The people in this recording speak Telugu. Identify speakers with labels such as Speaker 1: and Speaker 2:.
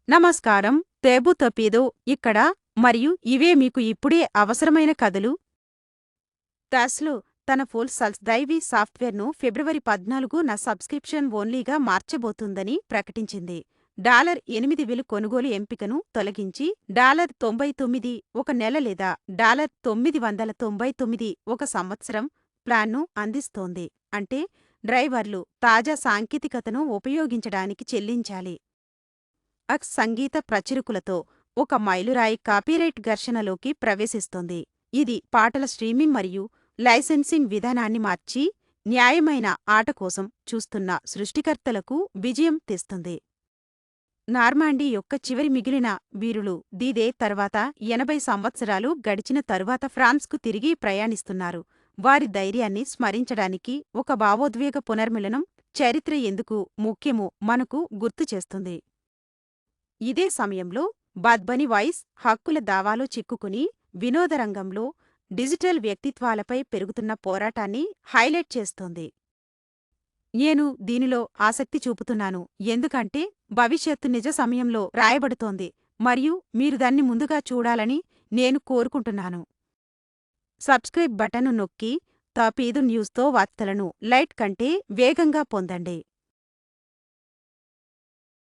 Speaker 1: నమస్కారం. తేబు తపీదో ఇక్కడ మరియు ఇవే మీకు ఇప్పుడే అవసరమైన కథలు. టాస్లో తన ఫుల్ సల్స్ దైవీ సాఫ్ట్వేర్ను ఫిబ్రవరి 14 సబ్స్క్రిప్షన్ ఓన్లీగా మార్చబోతుందని ప్రకటించింది. $8,000 కొనుగోలు ఎంపికను తొలగించి $99 ఒక నెల లేదా $999 ఒక సంవత్సరం ప్లాన్ను అందిస్తోంది. అంటే డ్రైవర్లు తాజా సాంకేతికతను ఉపయోగించడానికి చెల్లించాలి. అక్స్ సంగీత ప్రచురకులతో ఒక మైలురాయి కాపీరైట్ ఘర్షణలోకి ప్రవేశిస్తోంది. ఇది పాటల స్ట్రీమింగ్ మరియు లైసెన్సింగ్ విధానాన్ని మార్చి న్యాయమైన ఆట కోసం చూస్తున్న సృష్టికర్తలకు విజయం తెస్తుంది. నార్మాండీ యొక్క చివరి మిగిలిన వీరులు దీదే తర్వాత 80 సంవత్సరాలు గడిచిన తరువాత ఫ్రాన్స్కు తిరిగి ప్రయాణిస్తున్నారు. వారి ధైర్యాన్ని స్మరించడానికి ఒక భావోద్వేగ పునర్మిలనం చరిత్ర ఎందుకు ముఖ్యమో మనకు గుర్తు చేస్తుంది. ఇదే సమయంలో బద్బని వాయిస్ హక్కుల దావాలో చిక్కుకుని వినోదరంగంలో డిజిటల్ వ్యక్తిత్వాలపై పెరుగుతున్న పోరాటాన్ని హైలైట్ చేస్తోంది. నేను దీనిలో ఆసక్తి చూపుతున్నాను ఎందుకంటే భవిష్యత్తు నిజ సమయంలో రాయబడుతోంది మరియు మీరు దాన్ని ముందుగా చూడాలని నేను కోరుకుంటున్నాను. సబ్స్క్రైబ్ బటన్ను నొక్కి తపీదు న్యూస్తో వార్తలను లైట్ కంటే వేగంగా పొందండి.